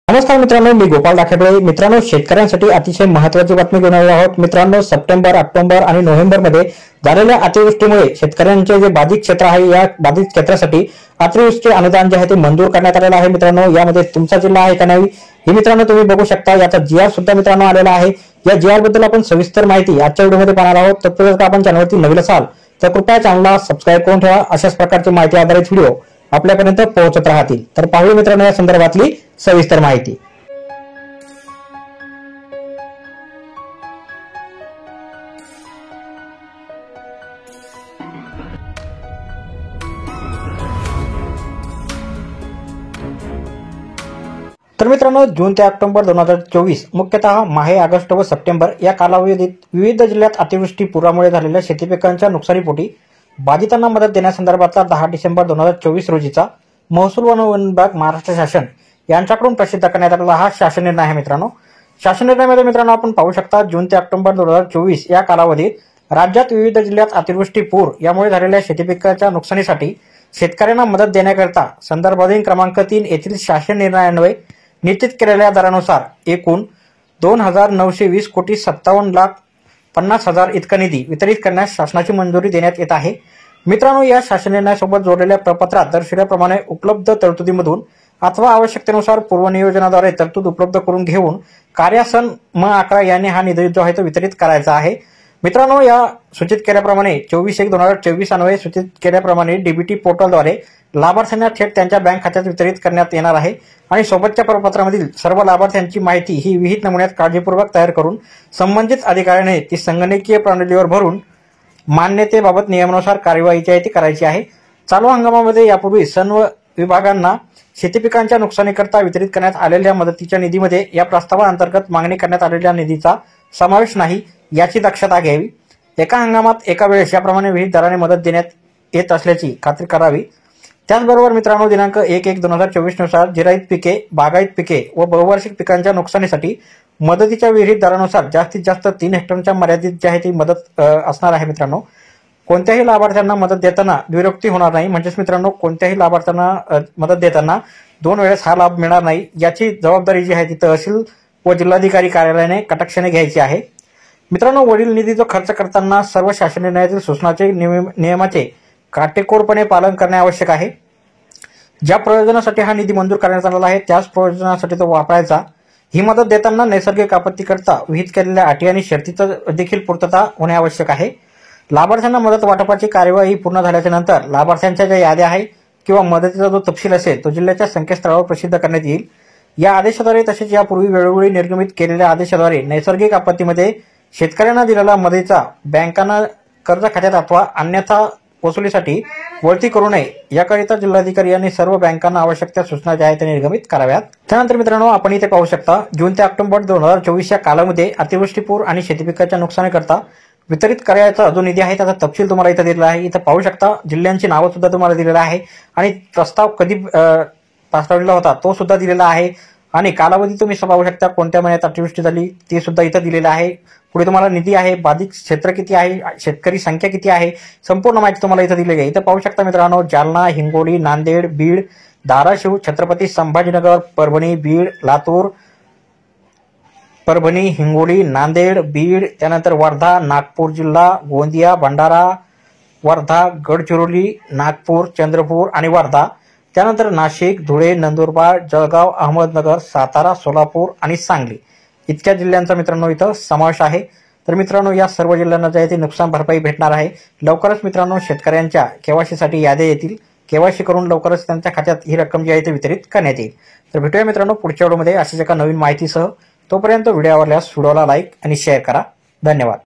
नमस्कार मित्रांनो, मी गोपाल दाखेबळे. मित्रांनो, शेतकऱ्यांसाठी अतिशय महत्त्वाची बातमी घेऊन आलो आहोत. मित्रांनो, सप्टेंबर, ऑक्टोबर आणि नोव्हेंबरमध्ये झालेल्या अतिवृष्टीमुळे शेतकऱ्यांचे जे बाधित क्षेत्र आहे या बाधित क्षेत्रासाठी अतिवृष्टी अनुदान जे आहे ते मंजूर करण्यात आलेलं आहे. मित्रांनो, यामध्ये तुमचा जिल्हा आहे का नाही हे मित्रांनो तुम्ही बघू शकता. याचा जीआर सुद्धा मित्रांनो आलेला आहे. या जीआर बद्दल आपण सविस्तर माहिती आजच्या व्हिडिओमध्ये पाहणार आहोत. तत्पूर्वी आपण चॅनलवरती नवीन असाल तर कृपया चॅनलला सबस्क्राईब करून ठेवा. अशाच प्रकारची माहिती आधारित व्हिडिओ आपल्यापर्यंत पोहोचत राहतील. तर पाहूया मित्रांनो या संदर्भातली सविस्तर माहिती. तर मित्रांनो, जून ते ऑक्टोबर 2024 मुख्यतः माहे, ऑगस्ट व सप्टेंबर या कालावधीत विविध जिल्ह्यात अतिवृष्टी पुरामुळे झालेल्या शेती पिकांच्या नुकसानीपोटी बाधितांना मदत देण्यासंदर्भातला 10 डिसेंबर 2024 रोजीचा महसूल व वन विभाग, महाराष्ट्र शासन यांच्याकडून प्रसिद्ध करण्यात आलेला हा शासन निर्णय आहे. मित्रांनो, शासन निर्णयामध्ये मित्रांनो आपण पाहू शकता, जून ते ऑक्टोबर 2024 या कालावधीत राज्यात विविध जिल्ह्यात अतिवृष्टी पूर यामुळे झालेल्या शेती पिकांच्या नुकसानीसाठी शेतकऱ्यांना मदत देण्याकरिता संदर्भाधीन क्रमांक 3 येथील शासन निर्णयान्वये निश्चित केलेल्या दरानुसार एकूण 2,920 कोटी 57,50,000 इतका निधी वितरित करण्यास शासनाची मंजुरी देण्यात येत आहे. मित्रांनो, या शासन निर्णयासोबत जोडलेल्या प्रपत्रात दर्शविल्याप्रमाणे उपलब्ध तरतुदीमधून अथवा आवश्यकतेनुसार पूर्वनियोजनाद्वारे तरतूद उपलब्ध करून घेऊन कार्यासन म11 यांनी हा निधी जो आहे तो वितरित करायचा आहे. मित्रांनो, या सूचित केल्याप्रमाणे 24/1/2024 अन्वये सूचित केल्याप्रमाणे डीबीटी पोर्टलद्वारे लाभार्थ्यांना थेट त्यांच्या बँक खात्यात वितरित करण्यात येणार आहे आणि सोबतच्या प्रपत्रामधील सर्व लाभार्थ्यांची माहिती ही विहित नमुन्यात काळजीपूर्वक तयार करून संबंधित अधिकाऱ्याने ती संगणकीय प्रणालीवर भरून मान्यतेबाबत नियमानुसार कार्यवाही जी आहे ती करायची आहे. चालू हंगामामध्ये यापूर्वी सर्व विभागांना शेती पिकांच्या नुकसानीकरता वितरित करण्यात आलेल्या मदतीच्या निधीमध्ये या प्रस्तावाअंतर्गत मागणी करण्यात आलेल्या निधीचा समावेश नाही याची दक्षता घ्यावी. एका हंगामात एका वेळेस याप्रमाणे विहित दराने मदत देण्यात येत असल्याची खात्री करावी. त्याचबरोबर मित्रांनो, दिनांक 1/1/2024 नुसार जिरायत पिके, बागायत पिके व बहुवार्षिक पिकांच्या नुकसानीसाठी मदतीच्या विहित दरानुसार जास्तीत जास्त 3 हेक्टरच्या मर्यादित जी आहे ती मदत असणार आहे. मित्रांनो, कोणत्याही लाभार्थ्यांना मदत देताना द्विरोक्ती होणार नाही. म्हणजेच मित्रांनो, कोणत्याही लाभार्थ्यांना मदत देताना 2 वेळेस हा लाभ मिळणार नाही याची जबाबदारी जी आहे ती तहसील व जिल्हाधिकारी कार्यालयाने कटाक्षाने घ्यायची आहे. मित्रांनो, वरील निधीचा खर्च करताना सर्व शासन निर्णयातील सूचनाचे नियमाचे काटेकोरपणे पालन करणे आवश्यक आहे. ज्या प्रयोजनासाठी हा निधी मंजूर करण्यात आलेला आहे त्याच प्रयोजनासाठी तो वापरायचा. ही मदत देताना नैसर्गिक आपत्तीकरता विहित केलेल्या अटी आणि शर्तीचं देखील पूर्तता होणे आवश्यक आहे. लाभार्थ्यांना मदत वाटपाची कार्यवाही पूर्ण झाल्याच्या नंतर लाभार्थ्यांच्या ज्या याद्या आहे किंवा मदतीचा जो तपशील असेल तो जिल्ह्याच्या संकेतस्थळावर प्रसिद्ध करण्यात येईल. या आदेशाद्वारे तसेच यापूर्वी वेळोवेळी निर्गमित केलेल्या आदेशाद्वारे नैसर्गिक आपत्तीमध्ये शेतकऱ्यांना दिलेला मदतीचा बँकांना कर्ज खात्यात अथवा अन्यथा वसुलीसाठी वळती करू नये याकरिता जिल्हाधिकारी यांनी सर्व बँकांना आवश्यक त्या सूचना ज्या आहेत त्या निर्गमित कराव्यात. त्यानंतर मित्रांनो, आपण इथे पाहू शकता, जून ते ऑक्टोबर 2024 या कालामध्ये अतिवृष्टीपूर आणि शेतीपिकाच्या नुकसानीकरता वितरित करायचा जो निधी आहे त्याचा तपशील तुम्हाला इथं दिलेला आहे. इथं पाहू शकता, जिल्ह्यांची नावं सुद्धा तुम्हाला दिलेला आहे आणि प्रस्ताव कधी पाठवलेला होता तो सुद्धा दिलेला आहे आणि कालावधी तुम्ही पाहू शकता, कोणत्या महिन्यात अतिवृष्टी झाली ते सुद्धा इथं दिलेलं आहे. पुढे तुम्हाला निधी आहे, बाधित क्षेत्र किती आहे, शेतकरी संख्या किती आहे, संपूर्ण माहिती तुम्हाला इथं दिलेली आहे. इथं पाहू शकता मित्रांनो, जालना, हिंगोली, नांदेड, बीड, धाराशिव, छत्रपती संभाजीनगर, परभणी, बीड, लातूर, परभणी, हिंगोली, नांदेड, बीड, त्यानंतर वर्धा, नागपूर जिल्हा, गोंदिया, भंडारा, वर्धा, गडचिरोली, नागपूर, चंद्रपूर आणि वर्धा, त्यानंतर नाशिक, धुळे, नंदुरबार, जळगाव, अहमदनगर, सातारा, सोलापूर आणि सांगली इतक्या जिल्ह्यांचा मित्रांनो इथं समावेश आहे. तर मित्रांनो, या सर्व जिल्ह्यांना जे आहे ते नुकसान भरपाई भेटणार आहे. लवकरच मित्रांनो शेतकऱ्यांच्या केवायसीसाठी याद्या येतील. केवायसी करून लवकरच त्यांच्या खात्यात ही रक्कम जी आहे ती वितरित करण्यात येईल. तर भेटूया मित्रांनो पुढच्या व्हिडिओमध्ये अशाच एका नवीन माहितीसह. तोपर्यंत व्हिडिओ आवडल्यास व्हिडिओला लाईक आणि शेअर करा. धन्यवाद.